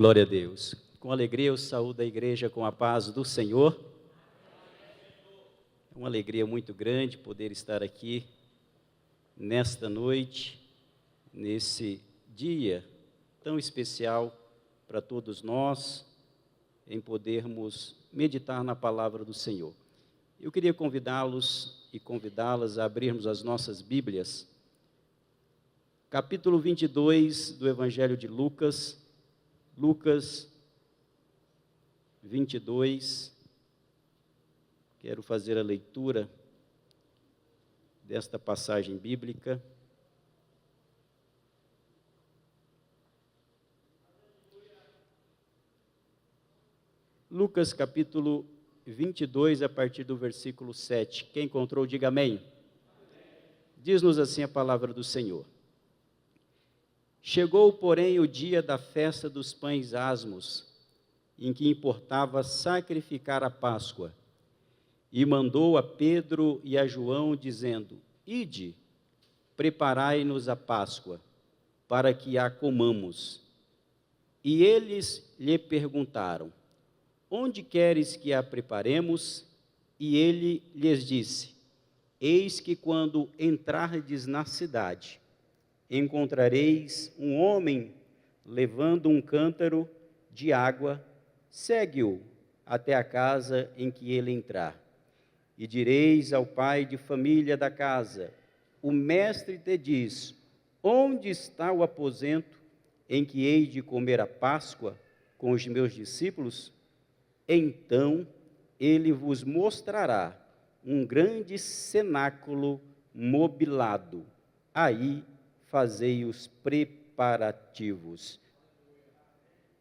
Glória a Deus. Com alegria eu saúdo a igreja com a paz do Senhor. É uma alegria muito grande poder estar aqui nesta noite, nesse dia tão especial para todos nós, em podermos meditar na palavra do Senhor. Eu queria convidá-los e convidá-las a abrirmos as nossas Bíblias, capítulo 22 do Evangelho de Lucas, Lucas 22, quero fazer a leitura desta passagem bíblica. Lucas capítulo 22, a partir do versículo 7. Quem encontrou, diga amém. Diz-nos assim a palavra do Senhor. Chegou, porém, o dia da festa dos pães asmos, em que importava sacrificar a Páscoa, e mandou a Pedro e a João, dizendo: Ide, preparai-nos a Páscoa, para que a comamos. E eles lhe perguntaram: Onde queres que a preparemos? E ele lhes disse: Eis que quando entrardes na cidade, encontrareis um homem levando um cântaro de água, segue-o até a casa em que ele entrar. E direis ao pai de família da casa: O mestre te diz: Onde está o aposento em que hei de comer a Páscoa com os meus discípulos? Então ele vos mostrará um grande cenáculo mobilado. Aí fazei os preparativos.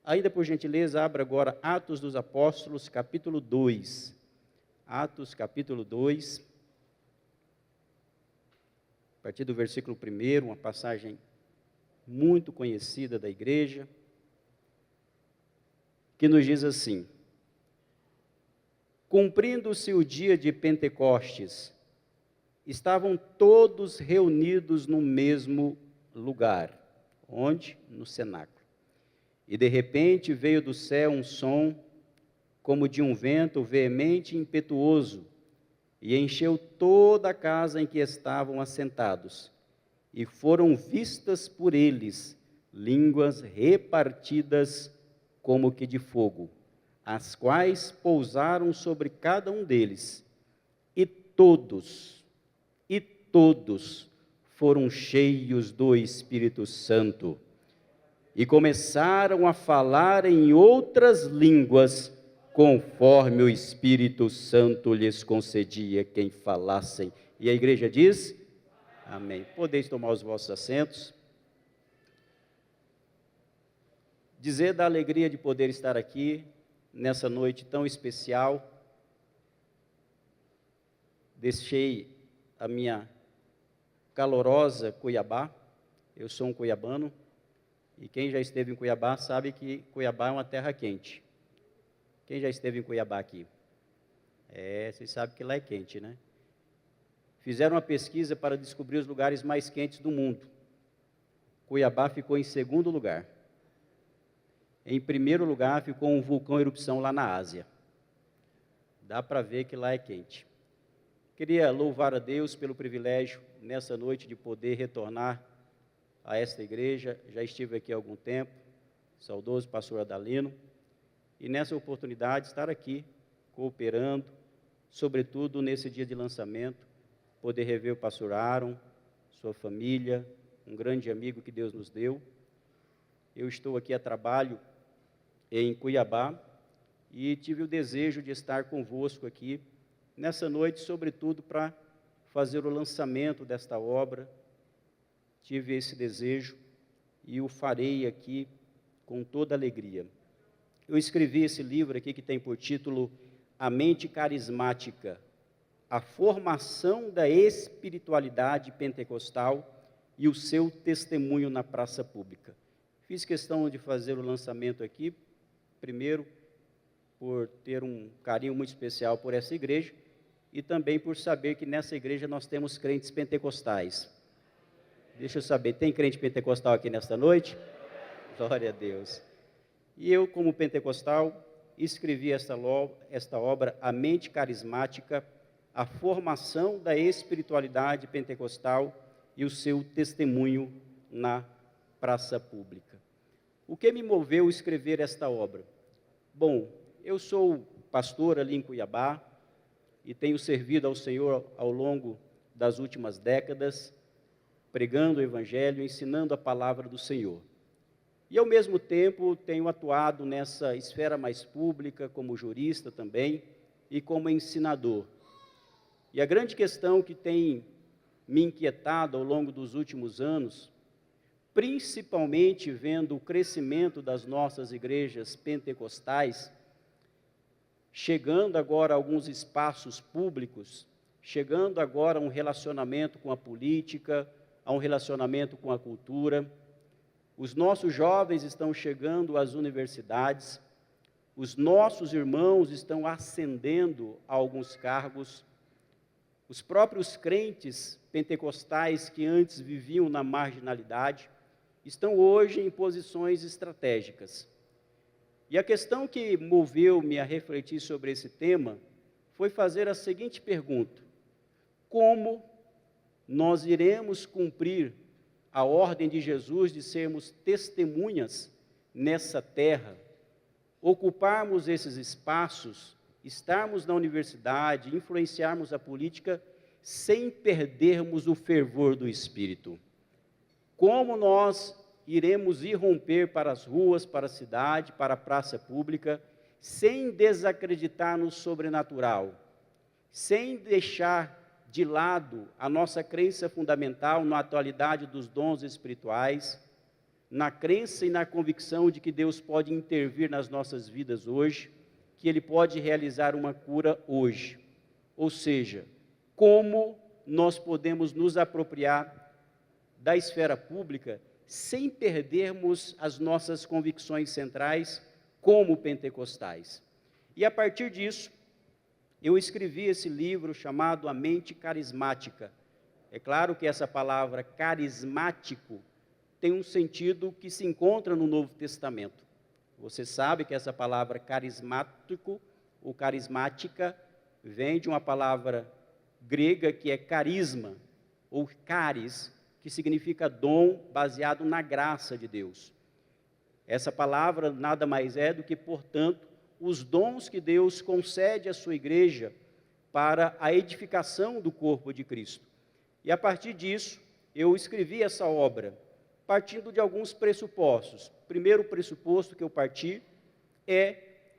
Ainda por gentileza, abra agora Atos dos Apóstolos, capítulo 2. Atos, capítulo 2, a partir do versículo 1, uma passagem muito conhecida da igreja, que nos diz assim: Cumprindo-se o dia de Pentecostes, estavam todos reunidos no mesmo lugar. Onde? No cenáculo. E de repente veio do céu um som, como de um vento veemente e impetuoso, e encheu toda a casa em que estavam assentados. E foram vistas por eles línguas repartidas como que de fogo, as quais pousaram sobre cada um deles. E todos foram cheios do Espírito Santo, e começaram a falar em outras línguas, conforme o Espírito Santo lhes concedia quem falassem. E a igreja diz: Amém. Podeis tomar os vossos assentos. Dizer da alegria de poder estar aqui, nessa noite tão especial. Deixei a minha calorosa Cuiabá, eu sou um cuiabano, e quem já esteve em Cuiabá sabe que Cuiabá é uma terra quente. Quem já esteve em Cuiabá aqui? Vocês sabem que lá é quente, né? Fizeram uma pesquisa para descobrir os lugares mais quentes do mundo. Cuiabá ficou em segundo lugar. Em primeiro lugar ficou um vulcão em erupção lá na Ásia. Dá para ver que lá é quente. Queria louvar a Deus pelo privilégio, nessa noite, de poder retornar a esta igreja. Já estive aqui há algum tempo, saudoso pastor Adalino, e nessa oportunidade estar aqui, cooperando, sobretudo nesse dia de lançamento, poder rever o pastor Aaron, sua família, um grande amigo que Deus nos deu. Eu estou aqui a trabalho em Cuiabá e tive o desejo de estar convosco aqui nessa noite, sobretudo para fazer o lançamento desta obra. Tive esse desejo e o farei aqui com toda alegria. Eu escrevi esse livro aqui que tem por título A Mente Carismática, a formação da espiritualidade pentecostal e o seu testemunho na praça pública. Fiz questão de fazer o lançamento aqui, primeiro, por ter um carinho muito especial por essa igreja, e também por saber que nessa igreja nós temos crentes pentecostais. Deixa eu saber, tem crente pentecostal aqui nesta noite? Glória a Deus. E eu, como pentecostal, escrevi esta obra, A Mente Carismática, a formação da espiritualidade pentecostal e o seu testemunho na praça pública. O que me moveu a escrever esta obra? Bom, eu sou pastor ali em Cuiabá e tenho servido ao Senhor ao longo das últimas décadas, pregando o Evangelho, ensinando a palavra do Senhor. E, ao mesmo tempo, tenho atuado nessa esfera mais pública, como jurista também, e como ensinador. E a grande questão que tem me inquietado ao longo dos últimos anos, principalmente vendo o crescimento das nossas igrejas pentecostais, chegando agora a alguns espaços públicos, chegando agora a um relacionamento com a política, a um relacionamento com a cultura. Os nossos jovens estão chegando às universidades, os nossos irmãos estão ascendendo a alguns cargos, os próprios crentes pentecostais que antes viviam na marginalidade, estão hoje em posições estratégicas. E a questão que moveu-me a refletir sobre esse tema foi fazer a seguinte pergunta: como nós iremos cumprir a ordem de Jesus de sermos testemunhas nessa terra, ocuparmos esses espaços, estarmos na universidade, influenciarmos a política, sem perdermos o fervor do Espírito? Como nós iremos irromper para as ruas, para a cidade, para a praça pública, sem desacreditar no sobrenatural, sem deixar de lado a nossa crença fundamental na atualidade dos dons espirituais, na crença e na convicção de que Deus pode intervir nas nossas vidas hoje, que Ele pode realizar uma cura hoje. Ou seja, como nós podemos nos apropriar da esfera pública sem perdermos as nossas convicções centrais como pentecostais. E a partir disso, eu escrevi esse livro chamado A Mente Carismática. É claro que essa palavra carismático tem um sentido que se encontra no Novo Testamento. Você sabe que essa palavra carismático ou carismática vem de uma palavra grega que é carisma, ou caris, que significa dom baseado na graça de Deus. Essa palavra nada mais é do que, portanto, os dons que Deus concede à sua igreja para a edificação do corpo de Cristo. E a partir disso, eu escrevi essa obra, partindo de alguns pressupostos. O primeiro pressuposto que eu parti é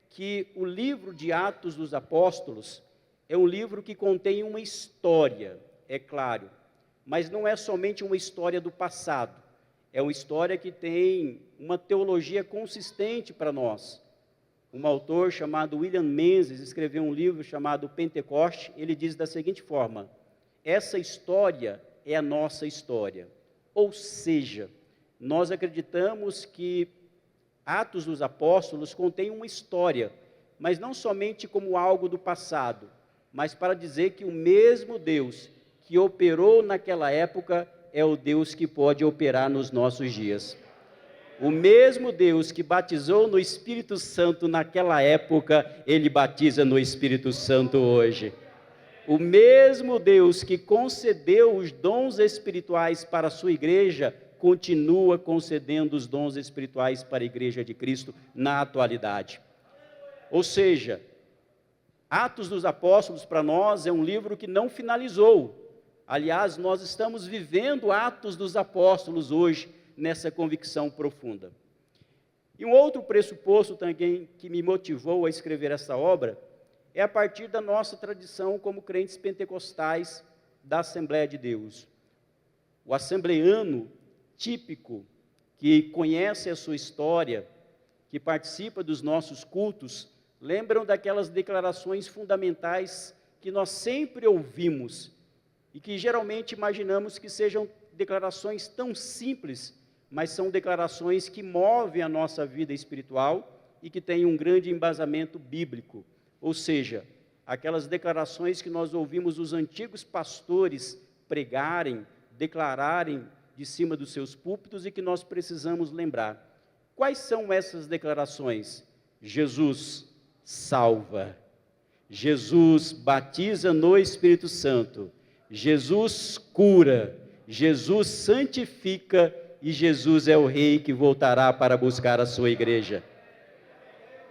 que o livro de Atos dos Apóstolos é um livro que contém uma história, é claro, mas não é somente uma história do passado, é uma história que tem uma teologia consistente para nós. Um autor chamado William Menzies escreveu um livro chamado Pentecoste. Ele diz da seguinte forma: essa história é a nossa história. Ou seja, nós acreditamos que Atos dos Apóstolos contém uma história, mas não somente como algo do passado, mas para dizer que o mesmo Deus que operou naquela época é o Deus que pode operar nos nossos dias. O mesmo Deus que batizou no Espírito Santo naquela época, Ele batiza no Espírito Santo hoje. O mesmo Deus que concedeu os dons espirituais para a sua igreja, continua concedendo os dons espirituais para a igreja de Cristo na atualidade. Ou seja, Atos dos Apóstolos para nós é um livro que não finalizou. Aliás, nós estamos vivendo Atos dos Apóstolos hoje, nessa convicção profunda. E um outro pressuposto também que me motivou a escrever essa obra é a partir da nossa tradição como crentes pentecostais da Assembleia de Deus. O assembleano típico, que conhece a sua história, que participa dos nossos cultos, lembram daquelas declarações fundamentais que nós sempre ouvimos e que geralmente imaginamos que sejam declarações tão simples, mas são declarações que movem a nossa vida espiritual e que têm um grande embasamento bíblico. Ou seja, aquelas declarações que nós ouvimos os antigos pastores pregarem, declararem de cima dos seus púlpitos e que nós precisamos lembrar. Quais são essas declarações? Jesus salva, Jesus batiza no Espírito Santo, Jesus cura, Jesus santifica e Jesus é o Rei que voltará para buscar a sua igreja.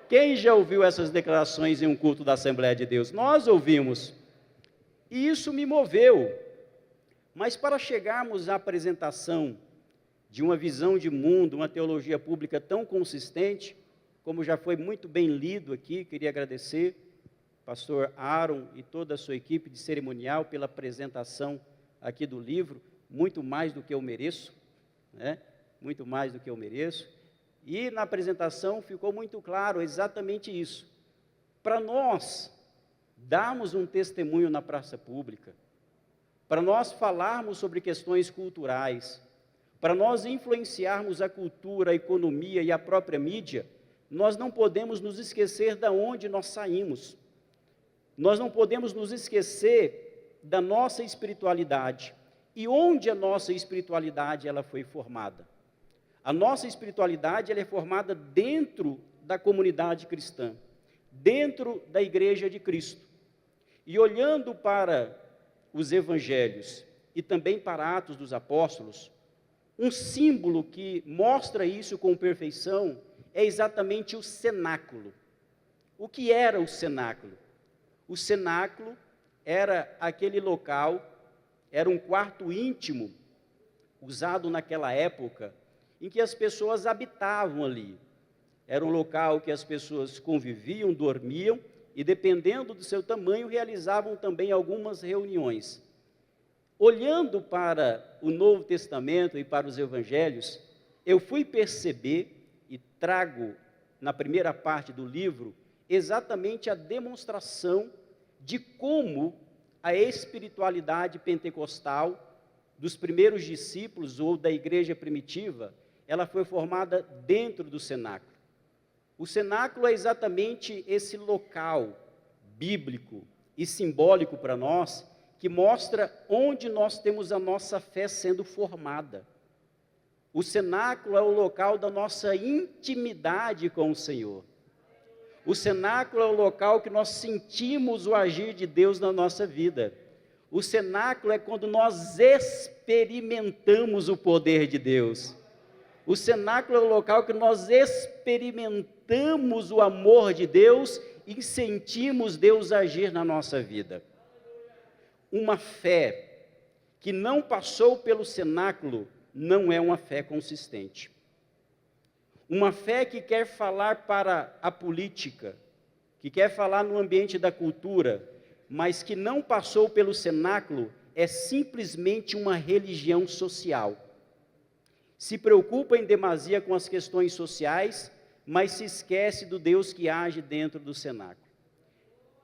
Quem já ouviu essas declarações em um culto da Assembleia de Deus? Nós ouvimos, e isso me moveu, mas para chegarmos à apresentação de uma visão de mundo, uma teologia pública tão consistente, como já foi muito bem lido aqui, queria agradecer pastor Aaron e toda a sua equipe de cerimonial pela apresentação aqui do livro, muito mais do que eu mereço, né? Muito mais do que eu mereço. E na apresentação ficou muito claro exatamente isso. Para nós darmos um testemunho na praça pública, para nós falarmos sobre questões culturais, para nós influenciarmos a cultura, a economia e a própria mídia, nós não podemos nos esquecer de onde nós saímos. Nós não podemos nos esquecer da nossa espiritualidade. E onde a nossa espiritualidade ela foi formada? A nossa espiritualidade ela é formada dentro da comunidade cristã, dentro da igreja de Cristo. E olhando para os evangelhos e também para Atos dos Apóstolos, um símbolo que mostra isso com perfeição é exatamente o cenáculo. O que era o cenáculo? O cenáculo era aquele local, era um quarto íntimo, usado naquela época, em que as pessoas habitavam ali. Era um local que as pessoas conviviam, dormiam, e dependendo do seu tamanho, realizavam também algumas reuniões. Olhando para o Novo Testamento e para os Evangelhos, eu fui perceber, e trago na primeira parte do livro, exatamente a demonstração de como a espiritualidade pentecostal dos primeiros discípulos ou da igreja primitiva, ela foi formada dentro do cenáculo. O cenáculo é exatamente esse local bíblico e simbólico para nós, que mostra onde nós temos a nossa fé sendo formada. O cenáculo é o local da nossa intimidade com o Senhor. O cenáculo é o local que nós sentimos o agir de Deus na nossa vida. O cenáculo é quando nós experimentamos o poder de Deus. O cenáculo é o local que nós experimentamos o amor de Deus e sentimos Deus agir na nossa vida. Uma fé que não passou pelo cenáculo não é uma fé consistente. Uma fé que quer falar para a política, que quer falar no ambiente da cultura, mas que não passou pelo cenáculo, é simplesmente uma religião social. Se preocupa em demasia com as questões sociais, mas se esquece do Deus que age dentro do cenáculo.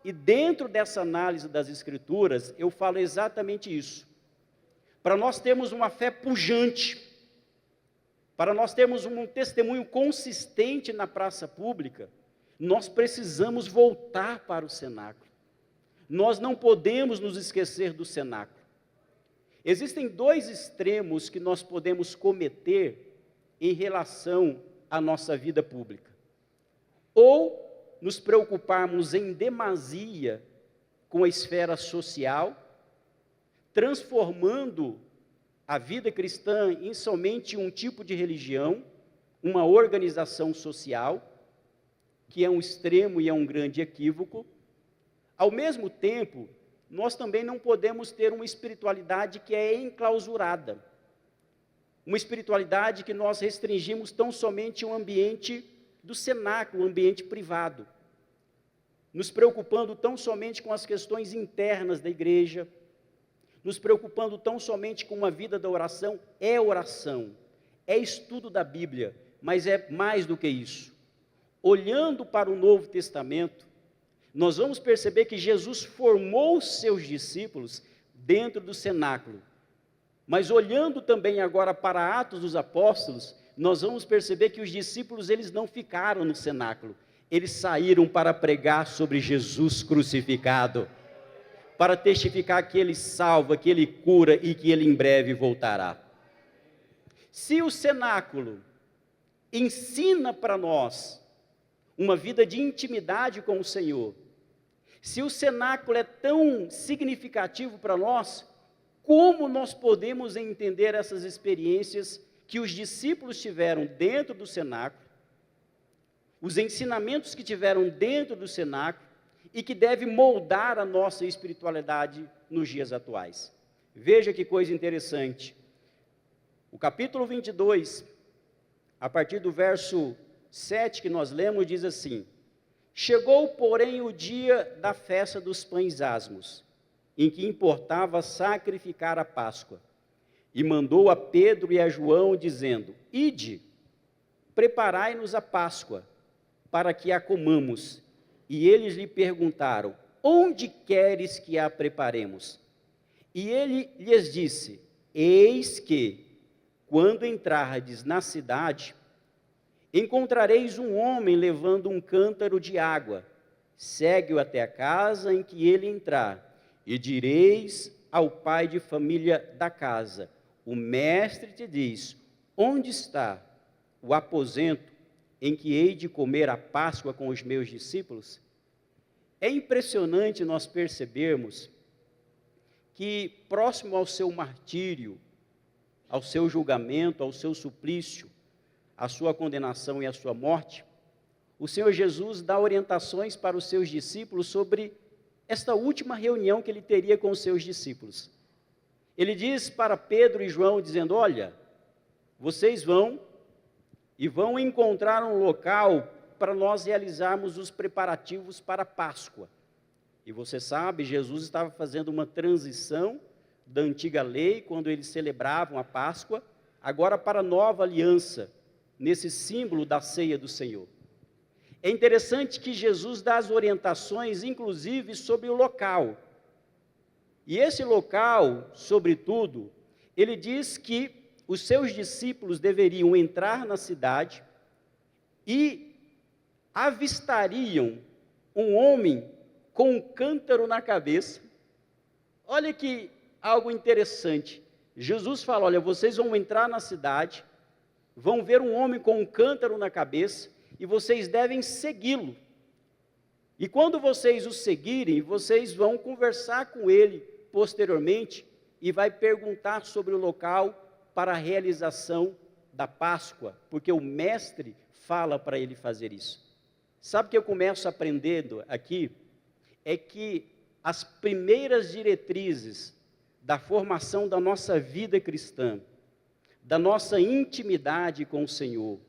E dentro dessa análise das Escrituras, eu falo exatamente isso. Para nós termos uma fé pujante, para nós termos um testemunho consistente na praça pública, nós precisamos voltar para o cenáculo. Nós não podemos nos esquecer do cenáculo. Existem dois extremos que nós podemos cometer em relação à nossa vida pública. Ou nos preocuparmos em demasia com a esfera social, transformando a vida cristã em somente um tipo de religião, uma organização social, que é um extremo e é um grande equívoco. Ao mesmo tempo, nós também não podemos ter uma espiritualidade que é enclausurada, uma espiritualidade que nós restringimos tão somente ao ambiente do cenáculo, um ambiente privado, nos preocupando tão somente com as questões internas da igreja, nos preocupando tão somente com uma vida da oração, é estudo da Bíblia, mas é mais do que isso. Olhando para o Novo Testamento, nós vamos perceber que Jesus formou os seus discípulos dentro do cenáculo, mas olhando também agora para Atos dos Apóstolos, nós vamos perceber que os discípulos eles não ficaram no cenáculo, eles saíram para pregar sobre Jesus crucificado, para testificar que Ele salva, que Ele cura e que Ele em breve voltará. Se o cenáculo ensina para nós uma vida de intimidade com o Senhor, se o cenáculo é tão significativo para nós, como nós podemos entender essas experiências que os discípulos tiveram dentro do cenáculo, os ensinamentos que tiveram dentro do cenáculo e que deve moldar a nossa espiritualidade nos dias atuais? Veja que coisa interessante. O capítulo 22, a partir do verso 7 que nós lemos, diz assim: chegou, porém, o dia da festa dos pães asmos, em que importava sacrificar a Páscoa, e mandou a Pedro e a João, dizendo: ide, preparai-nos a Páscoa, para que a comamos. E eles lhe perguntaram: onde queres que a preparemos? E ele lhes disse: eis que, quando entrardes na cidade, encontrareis um homem levando um cântaro de água. Segue-o até a casa em que ele entrar, e direis ao pai de família da casa: o mestre te diz, onde está o aposento em que hei de comer a Páscoa com os meus discípulos? É impressionante nós percebermos que, próximo ao seu martírio, ao seu julgamento, ao seu suplício, à sua condenação e à sua morte, o Senhor Jesus dá orientações para os seus discípulos sobre esta última reunião que ele teria com os seus discípulos. Ele diz para Pedro e João, dizendo: olha, vocês vão encontrar um local para nós realizarmos os preparativos para a Páscoa. E você sabe, Jesus estava fazendo uma transição da antiga lei, quando eles celebravam a Páscoa, agora para a nova aliança, nesse símbolo da ceia do Senhor. É interessante que Jesus dá as orientações, inclusive, sobre o local. E esse local, sobretudo, ele diz que os seus discípulos deveriam entrar na cidade e avistariam um homem com um cântaro na cabeça. Olha que algo interessante. Jesus fala: olha, vocês vão entrar na cidade, vão ver um homem com um cântaro na cabeça, e vocês devem segui-lo. E quando vocês o seguirem, vocês vão conversar com ele posteriormente, e vai perguntar sobre o local para a realização da Páscoa, porque o mestre fala para ele fazer isso. Sabe o que eu começo aprendendo aqui? É que as primeiras diretrizes da formação da nossa vida cristã, da nossa intimidade com o Senhor,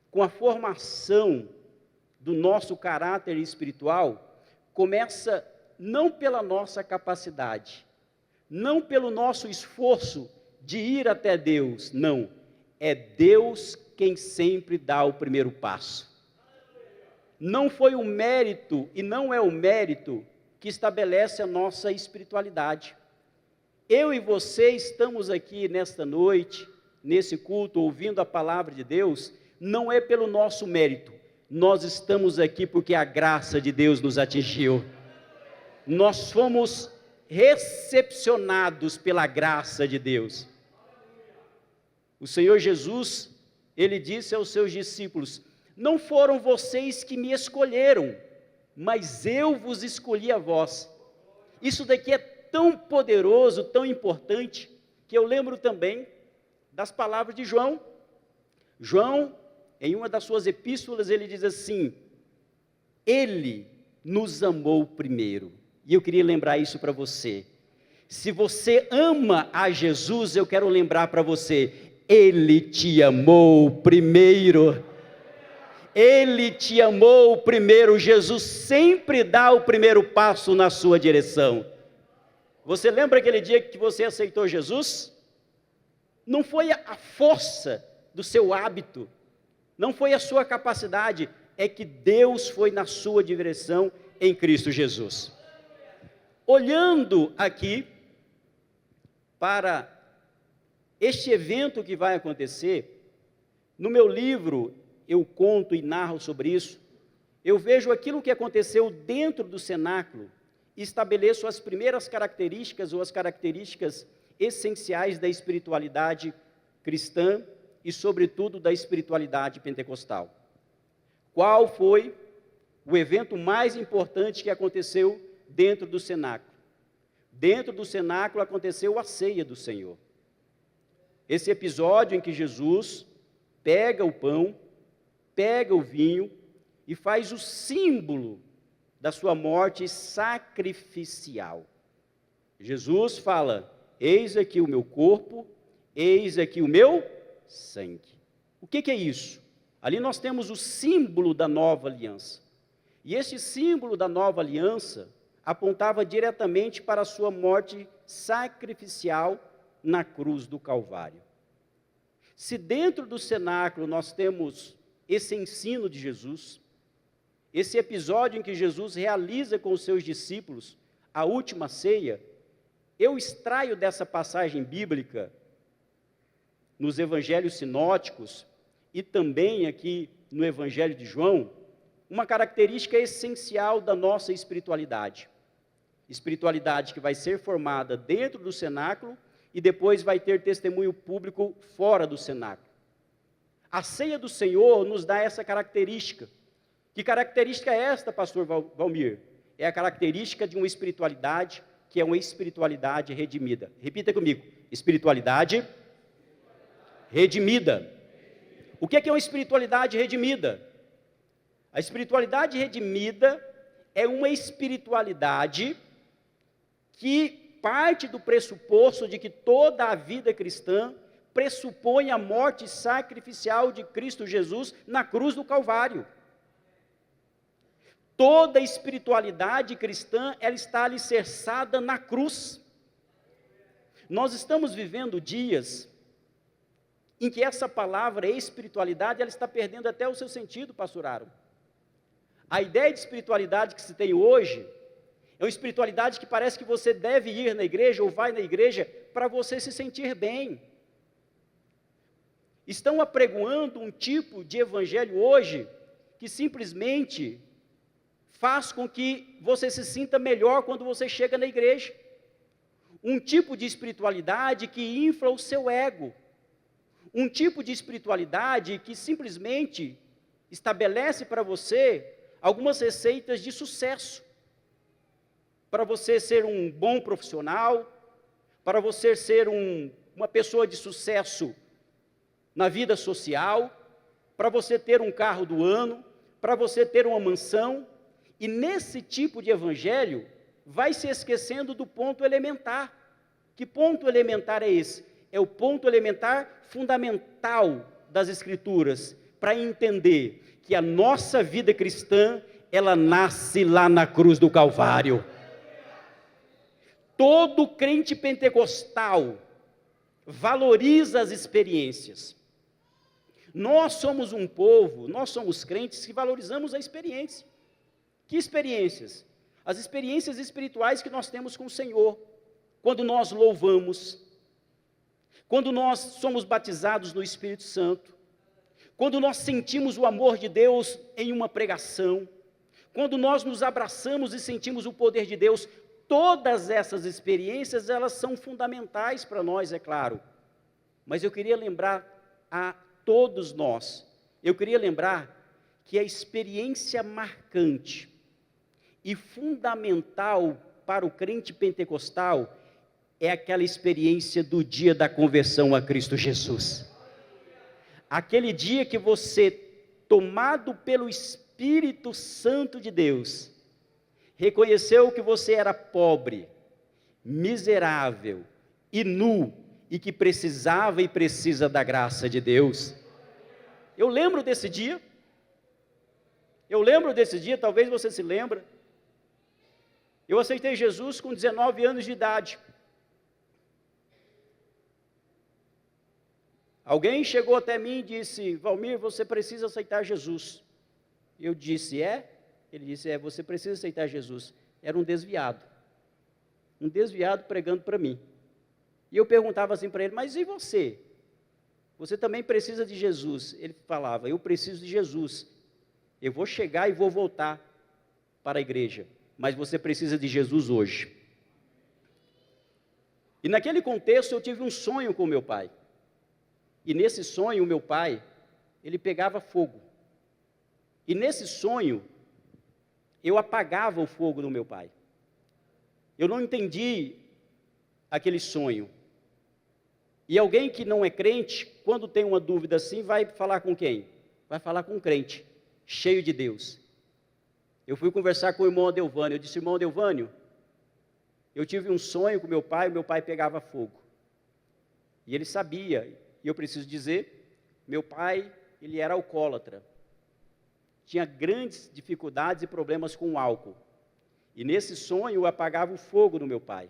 com a formação do nosso caráter espiritual, começa não pela nossa capacidade, não pelo nosso esforço de ir até Deus, não, é Deus quem sempre dá o primeiro passo. Não foi o mérito, e não é o mérito, que estabelece a nossa espiritualidade. Eu e você estamos aqui nesta noite, nesse culto, ouvindo a palavra de Deus, não é pelo nosso mérito, nós estamos aqui porque a graça de Deus nos atingiu. Nós fomos recepcionados pela graça de Deus. O Senhor Jesus, ele disse aos seus discípulos: não foram vocês que me escolheram, mas eu vos escolhi a vós. Isso daqui é tão poderoso, tão importante, que eu lembro também das palavras de João. João, em uma das suas epístolas, ele diz assim: ele nos amou primeiro. E eu queria lembrar isso para você. Se você ama a Jesus, eu quero lembrar para você: ele te amou primeiro. Ele te amou primeiro. Jesus sempre dá o primeiro passo na sua direção. Você lembra aquele dia que você aceitou Jesus? Não foi a força do seu hábito, não foi a sua capacidade, é que Deus foi na sua direção em Cristo Jesus. Olhando aqui para este evento que vai acontecer, no meu livro eu conto e narro sobre isso. Eu vejo aquilo que aconteceu dentro do cenáculo e estabeleço as primeiras características ou as características essenciais da espiritualidade cristã e, sobretudo, da espiritualidade pentecostal. Qual foi o evento mais importante que aconteceu dentro do cenáculo? Dentro do cenáculo aconteceu a ceia do Senhor. Esse episódio em que Jesus pega o pão, pega o vinho e faz o símbolo da sua morte sacrificial. Jesus fala: eis aqui o meu corpo, eis aqui o meu sangue. O que é isso? Ali nós temos o símbolo da nova aliança. E esse símbolo da nova aliança apontava diretamente para a sua morte sacrificial na cruz do Calvário. Se dentro do cenáculo nós temos esse ensino de Jesus, esse episódio em que Jesus realiza com os seus discípulos a última ceia, eu extraio dessa passagem bíblica, nos evangelhos sinóticos e também aqui no Evangelho de João, uma característica essencial da nossa espiritualidade. Espiritualidade que vai ser formada dentro do cenáculo e depois vai ter testemunho público fora do cenáculo. A ceia do Senhor nos dá essa característica. Que característica é esta, pastor Valmir? É a característica de uma espiritualidade que é uma espiritualidade redimida. Repita comigo: espiritualidade redimida. O que é uma espiritualidade redimida? A espiritualidade redimida é uma espiritualidade que parte do pressuposto de que toda a vida cristã pressupõe a morte sacrificial de Cristo Jesus na cruz do Calvário. Toda a espiritualidade cristã, ela está alicerçada na cruz. Nós estamos vivendo dias em que essa palavra espiritualidade, ela está perdendo até o seu sentido, pastor Aaron. A ideia de espiritualidade que se tem hoje é uma espiritualidade que parece que você deve ir na igreja ou vai na igreja para você se sentir bem. Estão apregoando um tipo de evangelho hoje que simplesmente faz com que você se sinta melhor quando você chega na igreja. Um tipo de espiritualidade que infla o seu ego. Um tipo de espiritualidade que simplesmente estabelece para você algumas receitas de sucesso. Para você ser um bom profissional, para você ser uma pessoa de sucesso na vida social, para você ter um carro do ano, para você ter uma mansão. E nesse tipo de evangelho, vai se esquecendo do ponto elementar. Que ponto elementar é esse? É o ponto elementar fundamental das Escrituras, para entender que a nossa vida cristã, ela nasce lá na cruz do Calvário. Todo crente pentecostal valoriza as experiências. Nós somos um povo, nós somos crentes que valorizamos a experiência. Que experiências? As experiências espirituais que nós temos com o Senhor. Quando nós louvamos, quando nós somos batizados no Espírito Santo, quando nós sentimos o amor de Deus em uma pregação, quando nós nos abraçamos e sentimos o poder de Deus, todas essas experiências, elas são fundamentais para nós, é claro. Mas eu queria lembrar a todos nós, eu queria lembrar que a experiência marcante e fundamental para o crente pentecostal é aquela experiência do dia da conversão a Cristo Jesus. Aquele dia que você, tomado pelo Espírito Santo de Deus, reconheceu que você era pobre, miserável e nu, e que precisava e precisa da graça de Deus. Eu lembro desse dia, talvez você se lembre. Eu aceitei Jesus com 19 anos de idade. Alguém chegou até mim e disse: Valmir, você precisa aceitar Jesus. Eu disse: é? Ele disse: você precisa aceitar Jesus. Era um desviado pregando para mim. E eu perguntava assim para ele: mas e você? Você também precisa de Jesus? Ele falava: eu preciso de Jesus. Eu vou chegar e vou voltar para a igreja, mas você precisa de Jesus hoje. E naquele contexto eu tive um sonho com meu pai. E nesse sonho, o meu pai, ele pegava fogo. E nesse sonho, eu apagava o fogo do meu pai. Eu não entendi aquele sonho. E alguém que não é crente, quando tem uma dúvida assim, vai falar com quem? Vai falar com um crente, cheio de Deus. Eu fui conversar com o irmão Adelvânio. Eu disse: irmão Adelvânio, eu tive um sonho com meu pai pegava fogo. E ele sabia, e eu preciso dizer, meu pai, ele era alcoólatra. Tinha grandes dificuldades e problemas com o álcool. E nesse sonho eu apagava o fogo do meu pai.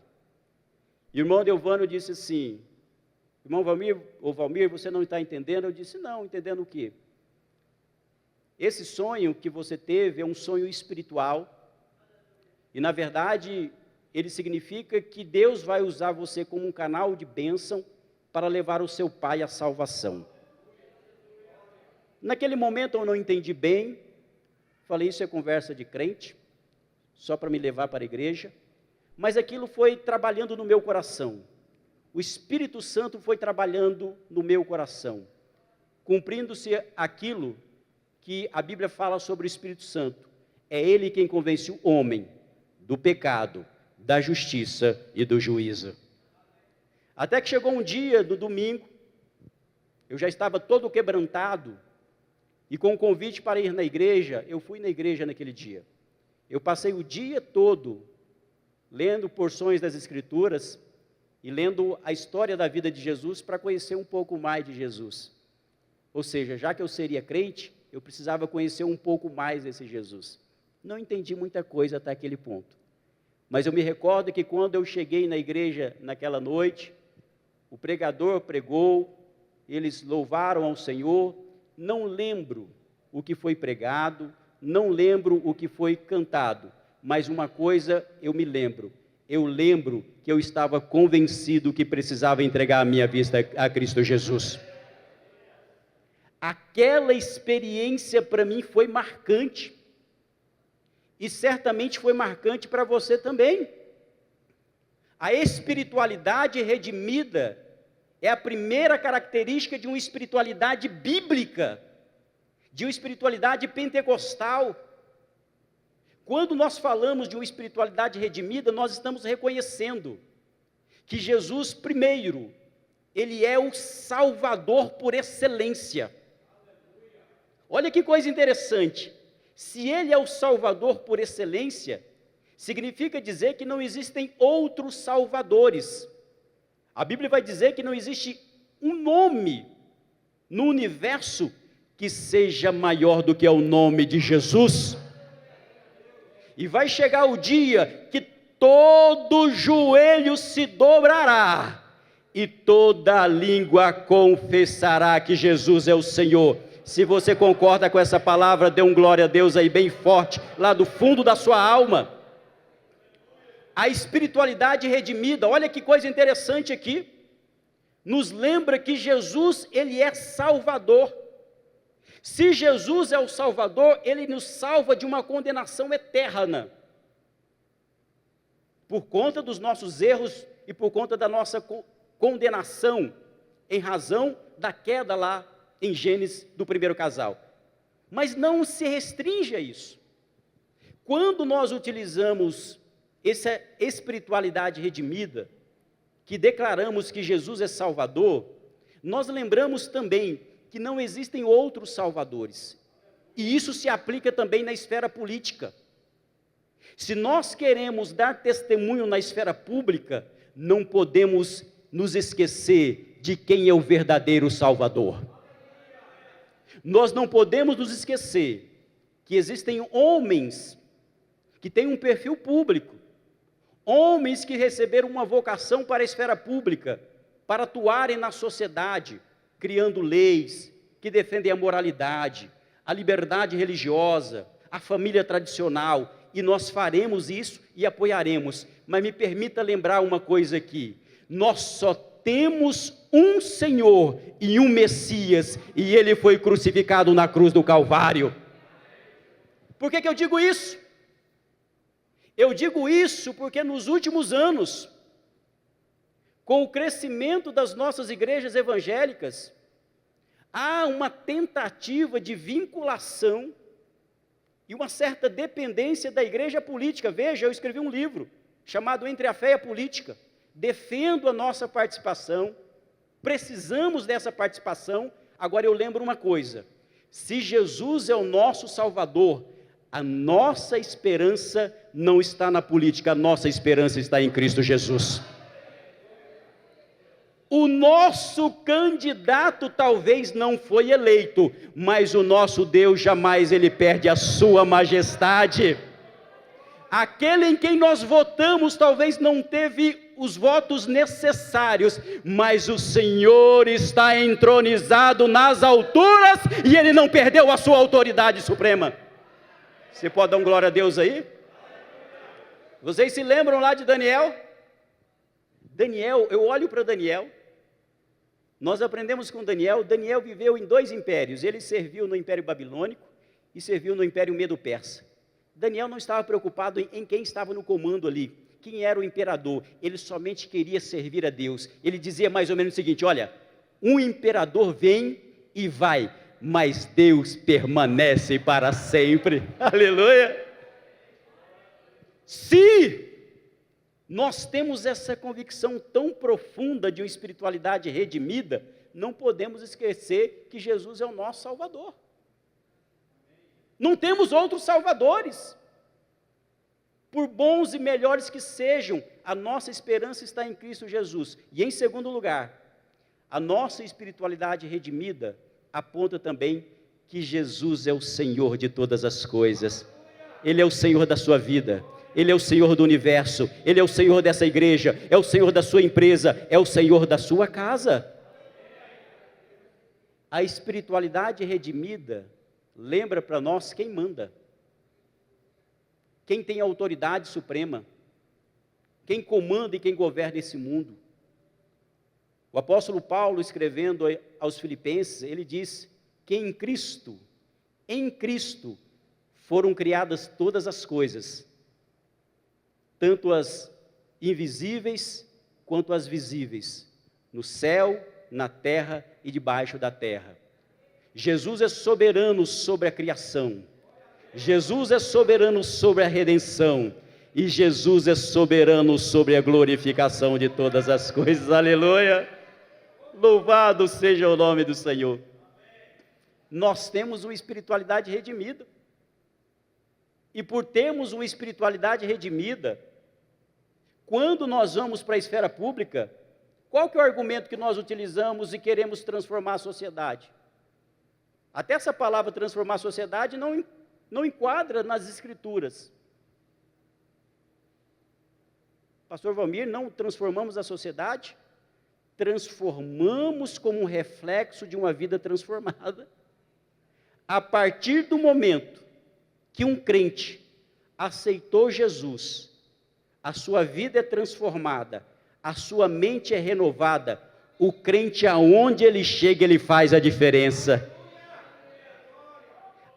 E o irmão Adelvânio disse assim: irmão Valmir, você não está entendendo? Eu disse: não, entendendo o quê? Esse sonho que você teve é um sonho espiritual. E na verdade, ele significa que Deus vai usar você como um canal de bênção para levar o seu pai à salvação. Naquele momento eu não entendi bem. Falei: isso é conversa de crente, só para me levar para a igreja. Mas aquilo foi trabalhando no meu coração. O Espírito Santo foi trabalhando no meu coração, cumprindo-se aquilo que a Bíblia fala sobre o Espírito Santo. É Ele quem convence o homem do pecado, da justiça e do juízo. Até que chegou um dia, no domingo, eu já estava todo quebrantado, e com o convite para ir na igreja, eu fui na igreja naquele dia. Eu passei o dia todo lendo porções das Escrituras e lendo a história da vida de Jesus para conhecer um pouco mais de Jesus. Ou seja, já que eu seria crente, eu precisava conhecer um pouco mais desse Jesus. Não entendi muita coisa até aquele ponto. Mas eu me recordo que quando eu cheguei na igreja naquela noite, o pregador pregou, eles louvaram ao Senhor. Não lembro o que foi pregado, não lembro o que foi cantado, mas uma coisa eu me lembro. Eu lembro que eu estava convencido que precisava entregar a minha vida a Cristo Jesus. Aquela experiência para mim foi marcante. E certamente foi marcante para você também. A espiritualidade redimida é a primeira característica de uma espiritualidade bíblica, de uma espiritualidade pentecostal. Quando nós falamos de uma espiritualidade redimida, nós estamos reconhecendo que Jesus, primeiro, Ele é o Salvador por excelência. Olha que coisa interessante. Se Ele é o Salvador por excelência, significa dizer que não existem outros salvadores. A Bíblia vai dizer que não existe um nome no universo que seja maior do que o nome de Jesus. E vai chegar o dia que todo joelho se dobrará e toda língua confessará que Jesus é o Senhor. Se você concorda com essa palavra, dê um glória a Deus aí bem forte, lá do fundo da sua alma. A espiritualidade redimida, olha que coisa interessante aqui, nos lembra que Jesus, Ele é Salvador. Se Jesus é o Salvador, Ele nos salva de uma condenação eterna, por conta dos nossos erros e por conta da nossa condenação, em razão da queda lá em Gênesis do primeiro casal. Mas não se restringe a isso. Quando nós utilizamos essa espiritualidade redimida, que declaramos que Jesus é Salvador, nós lembramos também que não existem outros salvadores. E isso se aplica também na esfera política. Se nós queremos dar testemunho na esfera pública, não podemos nos esquecer de quem é o verdadeiro Salvador. Nós não podemos nos esquecer que existem homens que têm um perfil público, homens que receberam uma vocação para a esfera pública, para atuarem na sociedade, criando leis que defendem a moralidade, a liberdade religiosa, a família tradicional, e nós faremos isso e apoiaremos. Mas me permita lembrar uma coisa aqui: nós só temos um Senhor e um Messias, e Ele foi crucificado na cruz do Calvário. Por que eu digo isso? Eu digo isso porque nos últimos anos, com o crescimento das nossas igrejas evangélicas, há uma tentativa de vinculação e uma certa dependência da igreja política. Veja, eu escrevi um livro chamado Entre a Fé e a Política. Defendo a nossa participação, precisamos dessa participação. Agora eu lembro uma coisa: se Jesus é o nosso Salvador, a nossa esperança não está na política, a nossa esperança está em Cristo Jesus. O nosso candidato talvez não foi eleito, mas o nosso Deus jamais ele perde a sua majestade. Aquele em quem nós votamos talvez não teve os votos necessários, mas o Senhor está entronizado nas alturas e ele não perdeu a sua autoridade suprema. Você pode dar um glória a Deus aí? Vocês se lembram lá de Daniel? Daniel, eu olho para Daniel. Nós aprendemos com Daniel. Daniel viveu em 2 impérios. Ele serviu no Império Babilônico e serviu no Império Medo-Persa. Daniel não estava preocupado em quem estava no comando ali, quem era o imperador. Ele somente queria servir a Deus. Ele dizia mais ou menos o seguinte: olha, um imperador vem e vai, mas Deus permanece para sempre. Aleluia! Se nós temos essa convicção tão profunda de uma espiritualidade redimida, não podemos esquecer que Jesus é o nosso Salvador. Não temos outros salvadores. Por bons e melhores que sejam, a nossa esperança está em Cristo Jesus. E em segundo lugar, a nossa espiritualidade redimida aponta também que Jesus é o Senhor de todas as coisas. Ele é o Senhor da sua vida. Ele é o Senhor do universo, Ele é o Senhor dessa igreja, é o Senhor da sua empresa, é o Senhor da sua casa. A espiritualidade redimida lembra para nós quem manda, quem tem a autoridade suprema, quem comanda e quem governa esse mundo. O apóstolo Paulo, escrevendo aos Filipenses, ele diz que em Cristo foram criadas todas as coisas, tanto as invisíveis quanto as visíveis, no céu, na terra e debaixo da terra. Jesus é soberano sobre a criação, Jesus é soberano sobre a redenção, e Jesus é soberano sobre a glorificação de todas as coisas. Aleluia! Louvado seja o nome do Senhor. Nós temos uma espiritualidade redimida, e por termos uma espiritualidade redimida, quando nós vamos para a esfera pública, qual que é o argumento que nós utilizamos e queremos transformar a sociedade? Até essa palavra transformar a sociedade não enquadra nas escrituras. Pastor Valmir, não transformamos a sociedade? Transformamos como um reflexo de uma vida transformada. A partir do momento que um crente aceitou Jesus, a sua vida é transformada, a sua mente é renovada, o crente aonde ele chega, ele faz a diferença.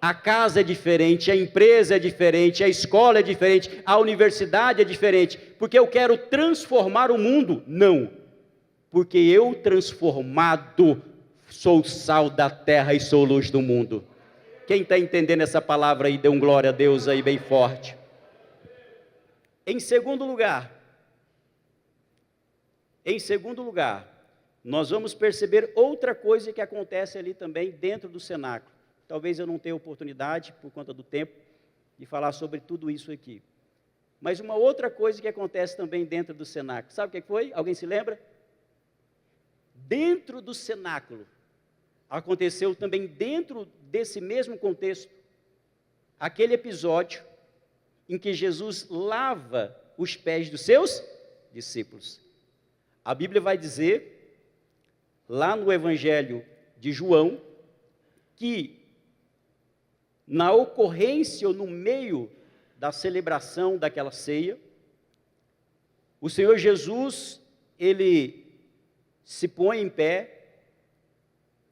A casa é diferente, a empresa é diferente, a escola é diferente, a universidade é diferente, porque eu quero transformar o mundo? Não, porque eu transformado sou o sal da terra e sou luz do mundo. Quem está entendendo essa palavra aí, dê um glória a Deus aí bem forte. Em segundo lugar, nós vamos perceber outra coisa que acontece ali também dentro do cenáculo. Talvez eu não tenha oportunidade, por conta do tempo, de falar sobre tudo isso aqui. Mas uma outra coisa que acontece também dentro do cenáculo, sabe o que foi? Alguém se lembra? Dentro do cenáculo, aconteceu também dentro desse mesmo contexto, aquele episódio em que Jesus lava os pés dos seus discípulos. A Bíblia vai dizer, lá no Evangelho de João, que na ocorrência ou no meio da celebração daquela ceia, o Senhor Jesus, ele se põe em pé,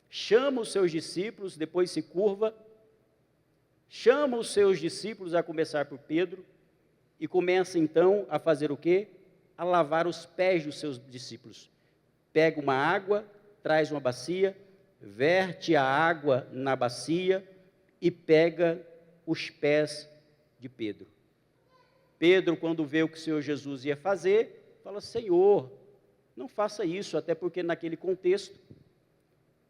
chama os seus discípulos, depois se curva, chama os seus discípulos, a começar por Pedro, e começa então a fazer o quê? A lavar os pés dos seus discípulos. Pega uma água, traz uma bacia, verte a água na bacia e pega os pés de Pedro. Pedro, quando vê o que o Senhor Jesus ia fazer, fala: Senhor, não faça isso, até porque naquele contexto,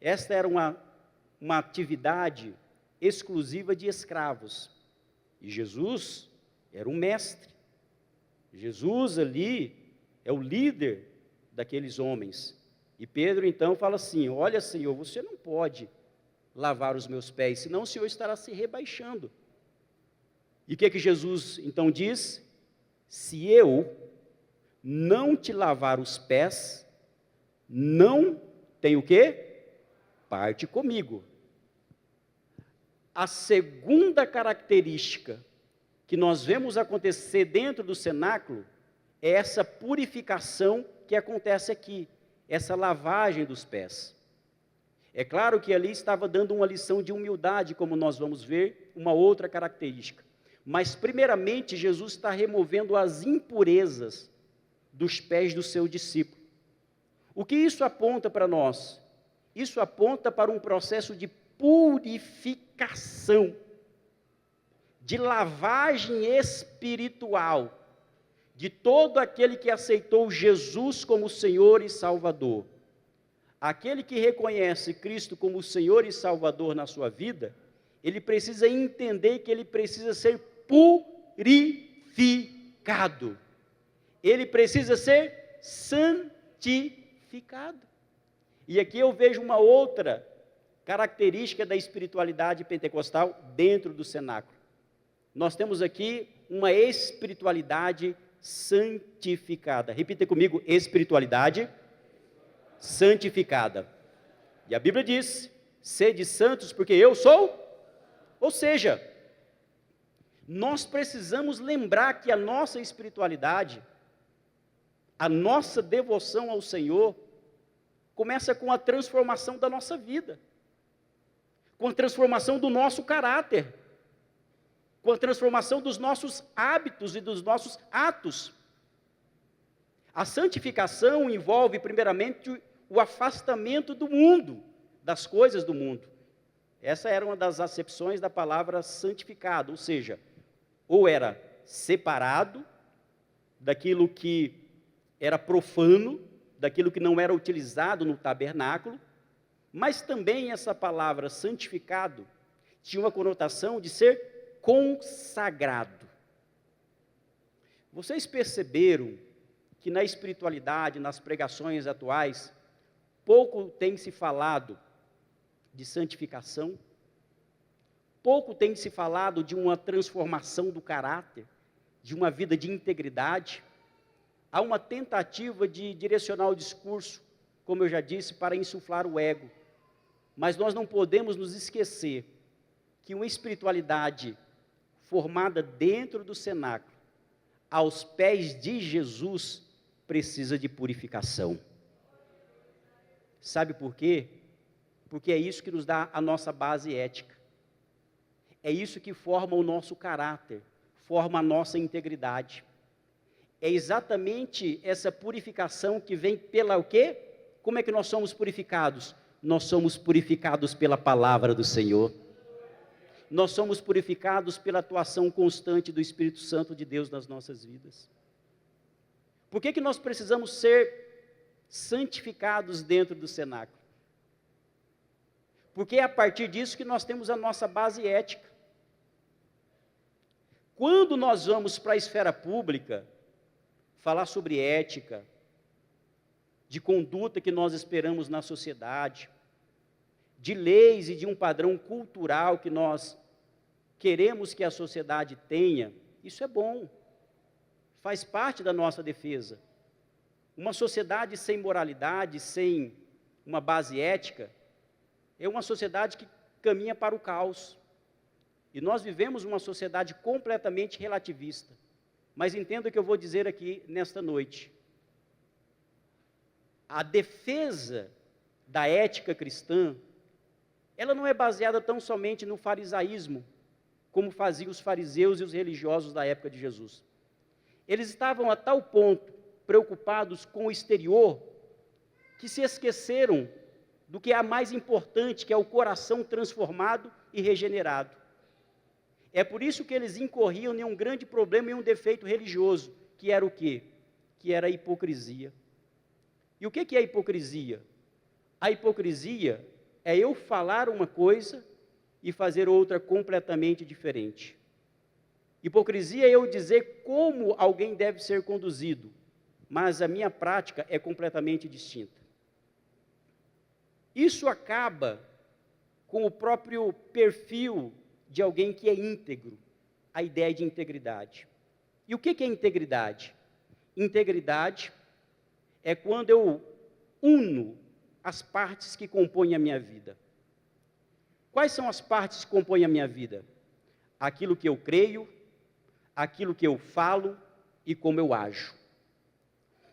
esta era uma atividade exclusiva de escravos. E Jesus era um mestre. Jesus ali é o líder daqueles homens. E Pedro então fala assim: olha, Senhor, você não pode lavar os meus pés, senão o Senhor estará se rebaixando. E o que Jesus então diz? Se eu não te lavar os pés, não tem o quê? Parte comigo. A segunda característica que nós vemos acontecer dentro do cenáculo é essa purificação que acontece aqui, essa lavagem dos pés. É claro que ali estava dando uma lição de humildade, como nós vamos ver, uma outra característica. Mas, primeiramente, Jesus está removendo as impurezas dos pés do seu discípulo. O que isso aponta para nós? Isso aponta para um processo de purificação, de lavagem espiritual, de todo aquele que aceitou Jesus como Senhor e Salvador. Aquele que reconhece Cristo como Senhor e Salvador na sua vida, ele precisa entender que ele precisa ser purificado. Ele precisa ser santificado. E aqui eu vejo uma outra característica da espiritualidade pentecostal dentro do cenáculo. Nós temos aqui uma espiritualidade santificada. Repita comigo: espiritualidade santificada. E a Bíblia diz: sede santos porque eu sou. Ou seja, nós precisamos lembrar que a nossa espiritualidade, a nossa devoção ao Senhor, começa com a transformação da nossa vida, com a transformação do nosso caráter, com a transformação dos nossos hábitos e dos nossos atos. A santificação envolve, primeiramente, o afastamento do mundo, das coisas do mundo. Essa era uma das acepções da palavra santificado, ou seja, ou era separado daquilo que era profano, daquilo que não era utilizado no tabernáculo, mas também essa palavra santificado tinha uma conotação de ser consagrado. Vocês perceberam que na espiritualidade, nas pregações atuais, pouco tem se falado de santificação, pouco tem se falado de uma transformação do caráter, de uma vida de integridade. Há uma tentativa de direcionar o discurso, como eu já disse, para insuflar o ego. Mas nós não podemos nos esquecer que uma espiritualidade formada dentro do cenáculo, aos pés de Jesus, precisa de purificação. Sabe por quê? Porque é isso que nos dá a nossa base ética. É isso que forma o nosso caráter, forma a nossa integridade. É exatamente essa purificação que vem pela o quê? Como é que nós somos purificados? Nós somos purificados pela palavra do Senhor. Nós somos purificados pela atuação constante do Espírito Santo de Deus nas nossas vidas. Por que nós precisamos ser santificados dentro do cenáculo? Porque é a partir disso que nós temos a nossa base ética. Quando nós vamos para a esfera pública, falar sobre ética, de conduta que nós esperamos na sociedade, de leis e de um padrão cultural que nós queremos que a sociedade tenha, isso é bom, faz parte da nossa defesa. Uma sociedade sem moralidade, sem uma base ética, é uma sociedade que caminha para o caos. E nós vivemos uma sociedade completamente relativista. Mas entenda o que eu vou dizer aqui nesta noite. A defesa da ética cristã, ela não é baseada tão somente no farisaísmo, como faziam os fariseus e os religiosos da época de Jesus. Eles estavam a tal ponto preocupados com o exterior, que se esqueceram do que a mais importante, que é o coração transformado e regenerado. É por isso que eles incorriam em um grande problema e um defeito religioso, que era o quê? Que era a hipocrisia. E o que é a hipocrisia? A hipocrisia é eu falar uma coisa e fazer outra completamente diferente. Hipocrisia é eu dizer como alguém deve ser conduzido, mas a minha prática é completamente distinta. Isso acaba com o próprio perfil de alguém que é íntegro, a ideia de integridade. E o que é integridade? Integridade é quando eu uno as partes que compõem a minha vida. Quais são as partes que compõem a minha vida? Aquilo que eu creio, aquilo que eu falo e como eu ajo.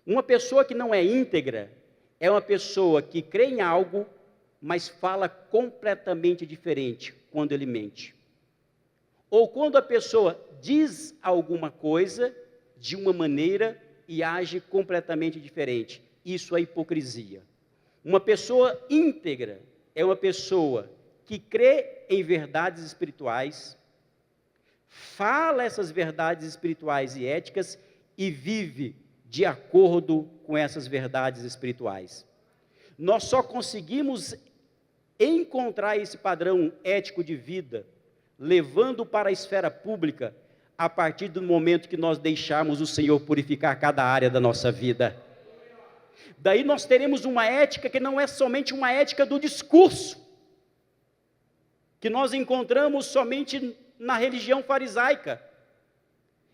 Uma pessoa que não é íntegra é uma pessoa que crê em algo, mas fala completamente diferente quando ele mente. Ou quando a pessoa diz alguma coisa de uma maneira e age completamente diferente. Isso é hipocrisia. Uma pessoa íntegra é uma pessoa que crê em verdades espirituais, fala essas verdades espirituais e éticas e vive de acordo com essas verdades espirituais. Nós só conseguimos encontrar esse padrão ético de vida, levando para a esfera pública, a partir do momento que nós deixarmos o Senhor purificar cada área da nossa vida. Daí nós teremos uma ética que não é somente uma ética do discurso, que nós encontramos somente na religião farisaica.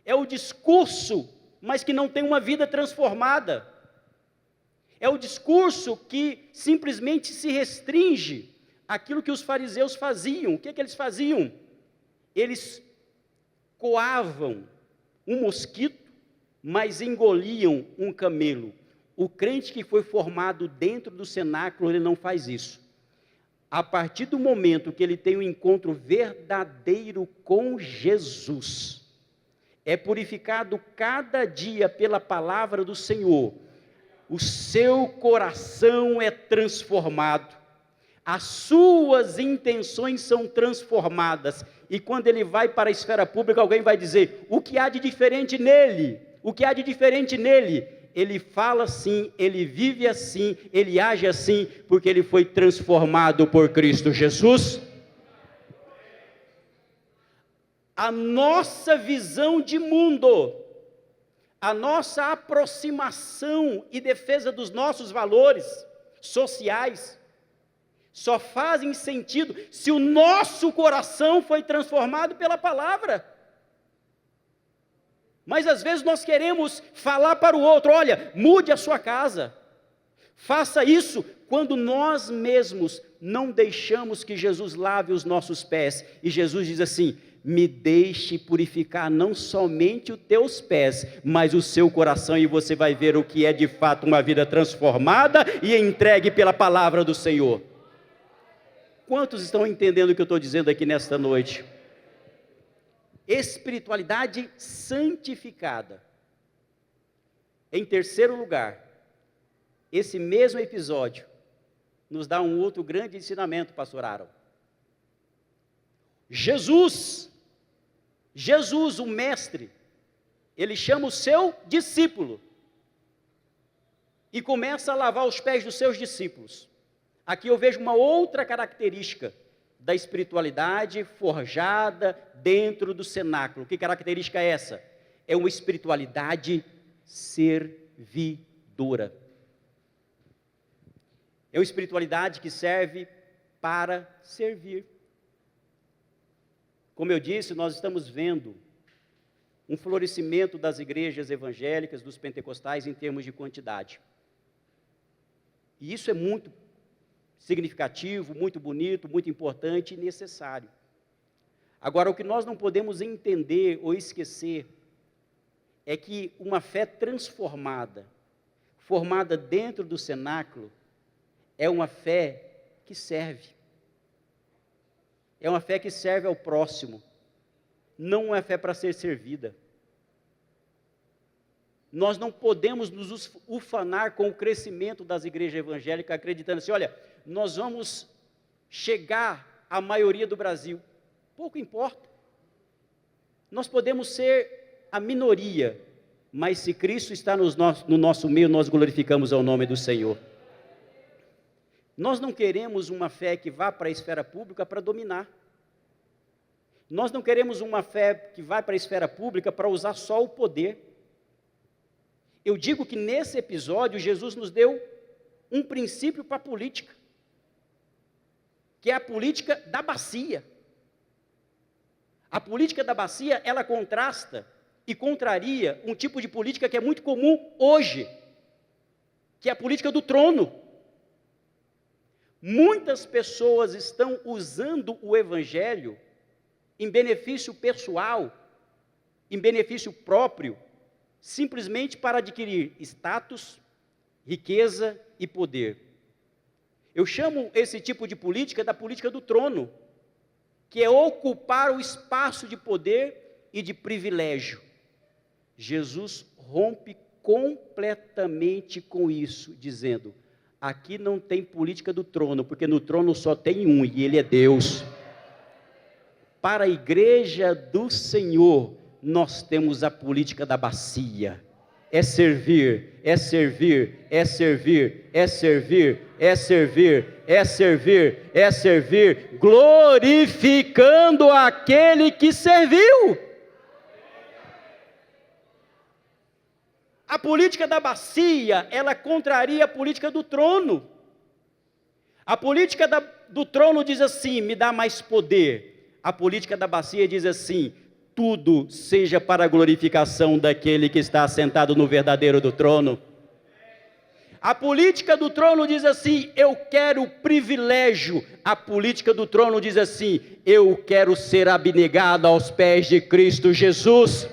É o discurso, mas que não tem uma vida transformada. É o discurso que simplesmente se restringe àquilo que os fariseus faziam. O que eles faziam? Eles coavam um mosquito, mas engoliam um camelo. O crente que foi formado dentro do cenáculo, ele não faz isso. A partir do momento que ele tem um encontro verdadeiro com Jesus, é purificado cada dia pela palavra do Senhor, o seu coração é transformado, as suas intenções são transformadas, e quando ele vai para a esfera pública, alguém vai dizer, o que há de diferente nele? O que há de diferente nele? Ele fala assim, ele vive assim, ele age assim, porque ele foi transformado por Cristo Jesus. A nossa visão de mundo, a nossa aproximação e defesa dos nossos valores sociais, só fazem sentido se o nosso coração foi transformado pela palavra. Mas às vezes nós queremos falar para o outro, olha, mude a sua casa, faça isso, quando nós mesmos não deixamos que Jesus lave os nossos pés. E Jesus diz assim, me deixe purificar não somente os teus pés, mas o seu coração, e você vai ver o que é de fato uma vida transformada e entregue pela palavra do Senhor. Quantos estão entendendo o que eu estou dizendo aqui nesta noite? Espiritualidade santificada. Em terceiro lugar, esse mesmo episódio nos dá um outro grande ensinamento, pastor Aaron. Jesus, o mestre, ele chama o seu discípulo e começa a lavar os pés dos seus discípulos. Aqui eu vejo uma outra característica da espiritualidade forjada dentro do cenáculo. Que característica é essa? É uma espiritualidade servidora. É uma espiritualidade que serve para servir. Como eu disse, nós estamos vendo um florescimento das igrejas evangélicas, dos pentecostais, em termos de quantidade. E isso é muito significativo, muito bonito, muito importante e necessário. Agora, o que nós não podemos entender ou esquecer é que uma fé transformada, formada dentro do cenáculo, é uma fé que serve. É uma fé que serve ao próximo, não é fé para ser servida. Nós não podemos nos ufanar com o crescimento das igrejas evangélicas, acreditando assim, olha, nós vamos chegar à maioria do Brasil. Pouco importa. Nós podemos ser a minoria, mas se Cristo está no nosso meio, nós glorificamos ao nome do Senhor. Nós não queremos uma fé que vá para a esfera pública para dominar. Nós não queremos uma fé que vá para a esfera pública para usar só o poder. Eu digo que nesse episódio, Jesus nos deu um princípio para a política, que é a política da bacia. A política da bacia, ela contrasta e contraria um tipo de política que é muito comum hoje, que é a política do trono. Muitas pessoas estão usando o evangelho em benefício pessoal, em benefício próprio, simplesmente para adquirir status, riqueza e poder. Eu chamo esse tipo de política da política do trono, que é ocupar o espaço de poder e de privilégio. Jesus rompe completamente com isso, dizendo, aqui não tem política do trono, porque no trono só tem um, e ele é Deus. Para a igreja do Senhor, nós temos a política da bacia. É servir, é servir, é servir, é servir, é servir, é servir, é servir, glorificando aquele que serviu. A política da bacia, ela contraria a política do trono. A política do trono diz assim, me dá mais poder. A política da bacia diz assim, tudo seja para a glorificação daquele que está assentado no verdadeiro do trono. A política do trono diz assim, eu quero privilégio. A política do trono diz assim, eu quero ser abnegado aos pés de Cristo Jesus.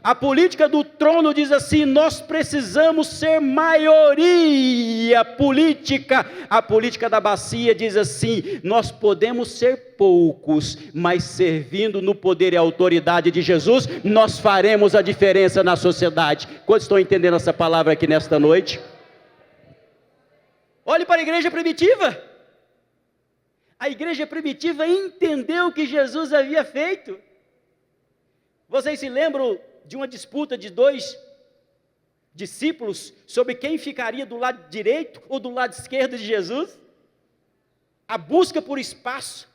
A política do trono diz assim, nós precisamos ser maioria política. A política da bacia diz assim, nós podemos ser poucos, mas servindo no poder e autoridade de Jesus, nós faremos a diferença na sociedade. Quantos estão entendendo essa palavra aqui nesta noite? Olhe para a igreja primitiva. A igreja primitiva entendeu o que Jesus havia feito. Vocês se lembram de uma disputa de dois discípulos sobre quem ficaria do lado direito ou do lado esquerdo de Jesus? A busca por espaço.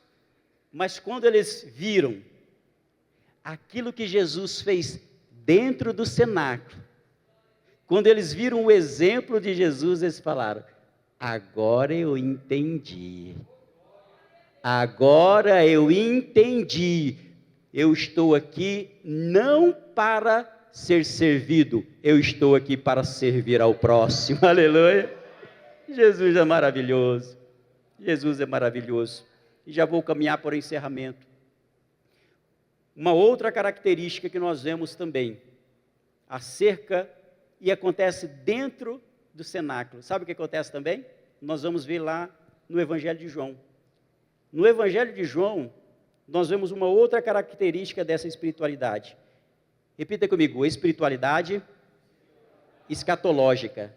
Mas quando eles viram aquilo que Jesus fez dentro do cenáculo, quando eles viram o exemplo de Jesus, eles falaram, agora eu entendi. Agora eu entendi. Eu estou aqui não para ser servido, eu estou aqui para servir ao próximo, aleluia. Jesus é maravilhoso, Jesus é maravilhoso. E já vou caminhar para o encerramento. Uma outra característica que nós vemos também, acerca, e acontece dentro do cenáculo, sabe o que acontece também? Nós vamos ver lá no Evangelho de João. No Evangelho de João, nós vemos uma outra característica dessa espiritualidade. Repita comigo, espiritualidade escatológica.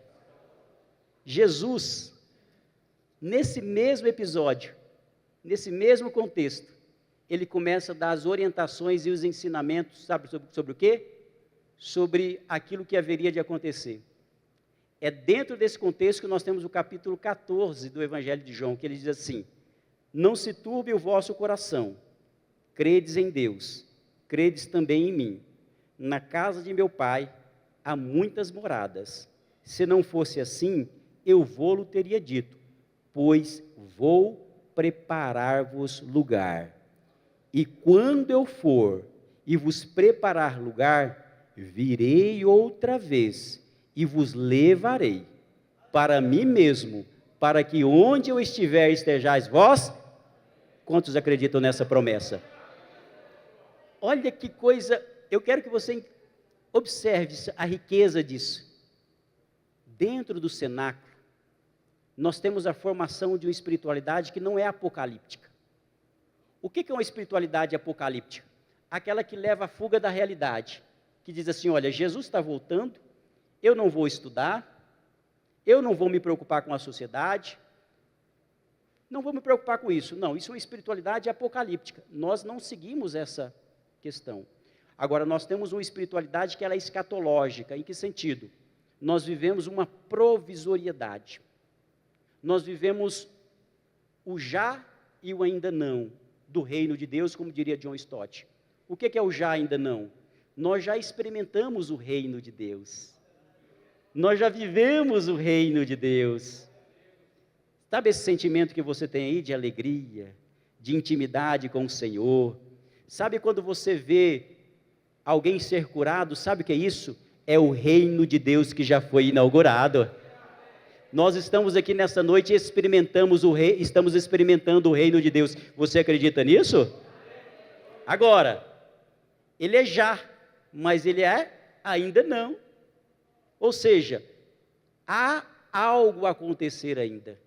Jesus, nesse mesmo episódio, nesse mesmo contexto, ele começa a dar as orientações e os ensinamentos, sabe sobre o quê? Sobre aquilo que haveria de acontecer. É dentro desse contexto que nós temos o capítulo 14 do Evangelho de João, que ele diz assim, não se turbe o vosso coração, credes em Deus, credes também em mim. Na casa de meu pai há muitas moradas. Se não fosse assim, eu vou-lo teria dito, pois vou preparar-vos lugar. E quando eu for e vos preparar lugar, virei outra vez e vos levarei para mim mesmo, para que onde eu estiver estejais vós. Quantos acreditam nessa promessa? Olha que coisa, eu quero que você observe a riqueza disso. Dentro do cenáculo, nós temos a formação de uma espiritualidade que não é apocalíptica. O que é uma espiritualidade apocalíptica? Aquela que leva à fuga da realidade. que diz assim, olha, Jesus está voltando, eu não vou estudar, eu não vou me preocupar com a sociedade, não vou me preocupar com isso. Não, isso é uma espiritualidade apocalíptica. Nós não seguimos essa questão. Agora, nós temos uma espiritualidade que ela é escatológica. Em que sentido? Nós vivemos uma provisoriedade. Nós vivemos o já e o ainda não do reino de Deus, como diria John Stott. O que é o já ainda não? Nós já experimentamos o reino de Deus. Nós já vivemos o reino de Deus. Sabe esse sentimento que você tem aí de alegria, de intimidade com o Senhor? Sabe quando você vê alguém ser curado, sabe o que é isso? É o reino de Deus que já foi inaugurado. Nós estamos aqui nessa noite e estamos experimentando o reino de Deus. Você acredita nisso? Agora, ele é já, mas ele é ainda não. Ou seja, há algo a acontecer ainda.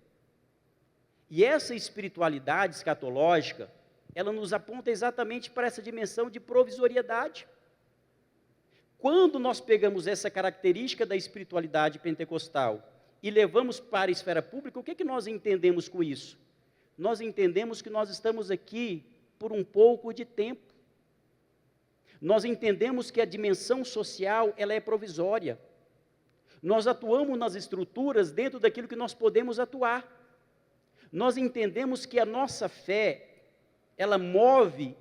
E essa espiritualidade escatológica, ela nos aponta exatamente para essa dimensão de provisoriedade. Quando nós pegamos essa característica da espiritualidade pentecostal e levamos para a esfera pública, o que nós entendemos com isso? Nós entendemos que nós estamos aqui por um pouco de tempo. Nós entendemos que a dimensão social, ela é provisória. Nós atuamos nas estruturas dentro daquilo que nós podemos atuar. Nós entendemos que a nossa fé, ela move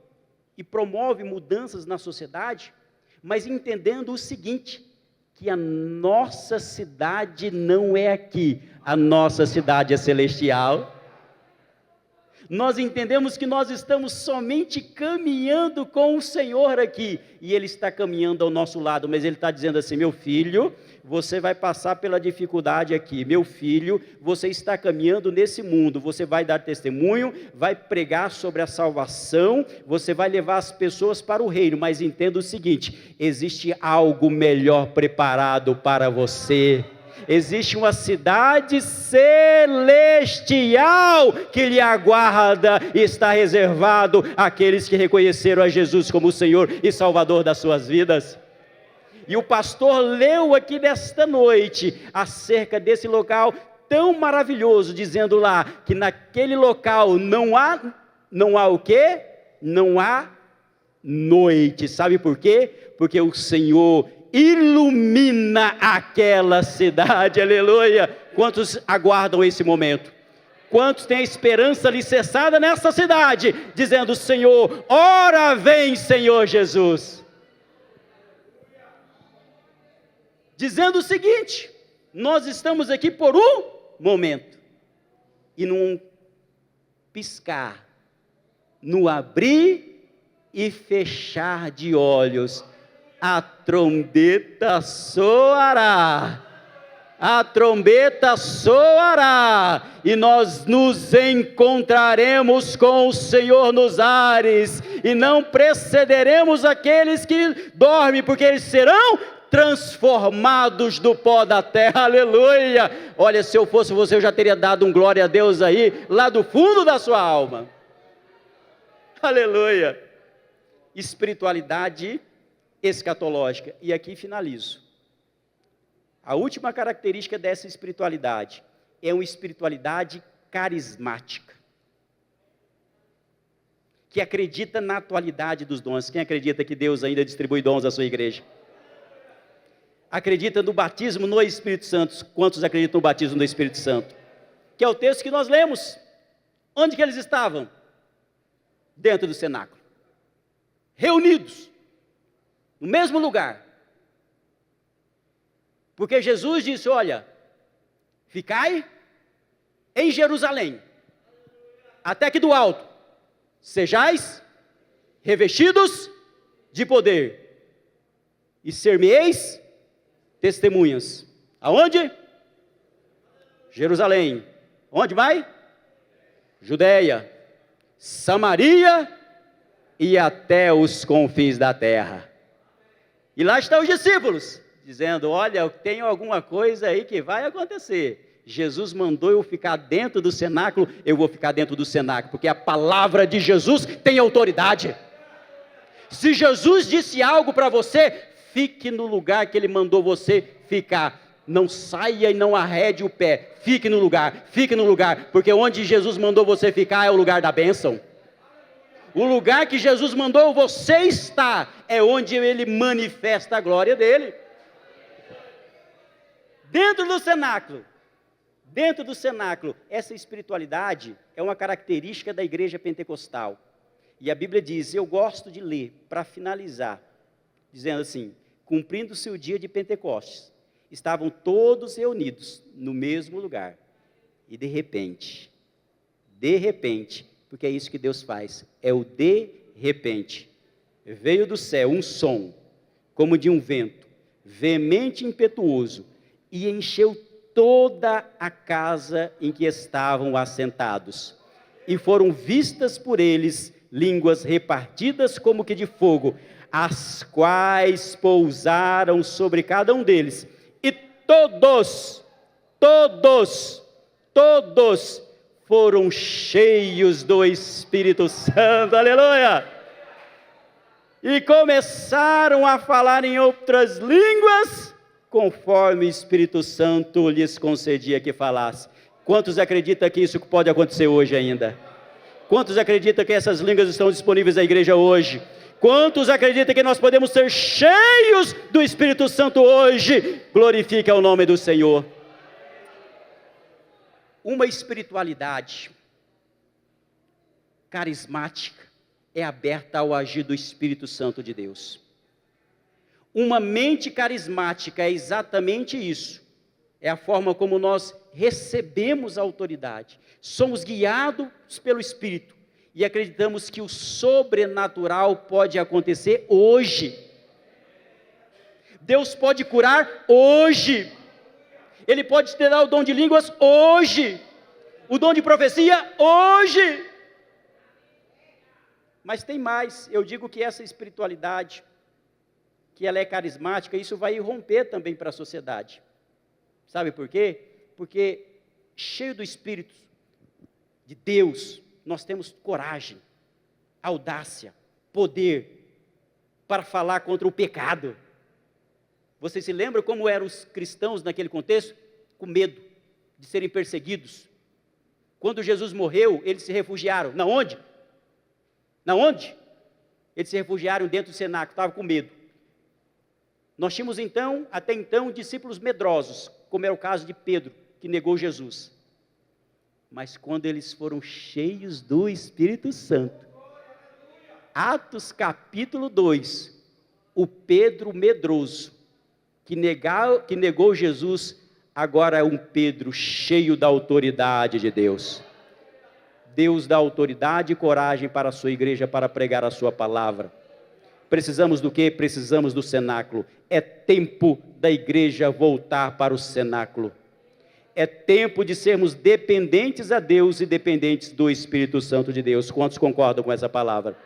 e promove mudanças na sociedade, mas entendendo o seguinte, que a nossa cidade não é aqui, a nossa cidade é celestial. Nós entendemos que nós estamos somente caminhando com o Senhor aqui, e Ele está caminhando ao nosso lado, mas Ele está dizendo assim, meu filho, você vai passar pela dificuldade aqui, meu filho, você está caminhando nesse mundo, você vai dar testemunho, vai pregar sobre a salvação, você vai levar as pessoas para o reino, mas entenda o seguinte, existe algo melhor preparado para você. Existe uma cidade celestial que lhe aguarda e está reservado àqueles que reconheceram a Jesus como Senhor e Salvador das suas vidas. E o pastor leu aqui nesta noite acerca desse local tão maravilhoso, dizendo lá que naquele local não há o quê? Não há noite. Sabe por quê? Porque o Senhor ilumina aquela cidade, aleluia. Quantos aguardam esse momento? Quantos têm a esperança alicerçada nessa cidade, dizendo, Senhor, ora vem, Senhor Jesus. Dizendo o seguinte, nós estamos aqui por um momento, e num piscar, no abrir e fechar de olhos, a trombeta soará, e nós nos encontraremos com o Senhor nos ares, e não precederemos aqueles que dormem, porque eles serão transformados do pó da terra, aleluia. Olha, se eu fosse você, eu já teria dado um glória a Deus aí, lá do fundo da sua alma, aleluia. Espiritualidade escatológica, e aqui finalizo. A última característica dessa espiritualidade é uma espiritualidade carismática, que acredita na atualidade dos dons. Quem acredita que Deus ainda distribui dons à sua igreja? Acredita no batismo no Espírito Santo? Quantos acreditam no batismo no Espírito Santo? Que é o texto que nós lemos. Onde que eles estavam? Dentro do cenáculo, reunidos, no mesmo lugar, porque Jesus disse, olha, ficai em Jerusalém, até que do alto, sejais revestidos de poder, e ser-me-eis testemunhas, aonde? Jerusalém, onde vai? Judeia, Samaria, e até os confins da terra. E lá estão os discípulos, dizendo, olha, eu tenho alguma coisa aí que vai acontecer. Jesus mandou eu ficar dentro do cenáculo, eu vou ficar dentro do cenáculo, porque a palavra de Jesus tem autoridade. Se Jesus disse algo para você, fique no lugar que Ele mandou você ficar. Não saia e não arrede o pé, fique no lugar, porque onde Jesus mandou você ficar é o lugar da bênção. O lugar que Jesus mandou você estar é onde Ele manifesta a glória dEle. Dentro do cenáculo, essa espiritualidade é uma característica da igreja pentecostal. E a Bíblia diz, eu gosto de ler, para finalizar, dizendo assim, cumprindo-se o dia de Pentecostes, estavam todos reunidos no mesmo lugar. E de repente, porque é isso que Deus faz, é o de repente, veio do céu um som, como de um vento, veemente e impetuoso, e encheu toda a casa em que estavam assentados. E foram vistas por eles línguas repartidas como que de fogo, as quais pousaram sobre cada um deles. E todos foram cheios do Espírito Santo, aleluia! E começaram a falar em outras línguas, conforme o Espírito Santo lhes concedia que falasse. Quantos acreditam que isso pode acontecer hoje ainda? Quantos acreditam que essas línguas estão disponíveis na igreja hoje? Quantos acreditam que nós podemos ser cheios do Espírito Santo hoje? Glorifique o nome do Senhor. Uma espiritualidade carismática é aberta ao agir do Espírito Santo de Deus. Uma mente carismática é exatamente isso. É a forma como nós recebemos a autoridade. Somos guiados pelo Espírito e acreditamos que o sobrenatural pode acontecer hoje. Deus pode curar hoje. Ele pode te dar o dom de línguas hoje. O dom de profecia hoje. Mas tem mais. Eu digo que essa espiritualidade, que ela é carismática, isso vai irromper também para a sociedade. Sabe por quê? Porque cheio do Espírito de Deus, nós temos coragem, audácia, poder para falar contra o pecado. Vocês se lembram como eram os cristãos naquele contexto? Com medo de serem perseguidos. Quando Jesus morreu, eles se refugiaram. Na onde? Eles se refugiaram dentro do cenáculo, estavam com medo. Nós tínhamos então, até então, discípulos medrosos, como era o caso de Pedro, que negou Jesus. Mas quando eles foram cheios do Espírito Santo, Atos capítulo 2, o Pedro medroso, que negou Jesus, agora é um Pedro cheio da autoridade de Deus. Deus dá autoridade e coragem para a sua igreja, para pregar a sua palavra. Precisamos do quê? Precisamos do cenáculo. É tempo da igreja voltar para o cenáculo. É tempo de sermos dependentes a Deus e dependentes do Espírito Santo de Deus. Quantos concordam com essa palavra?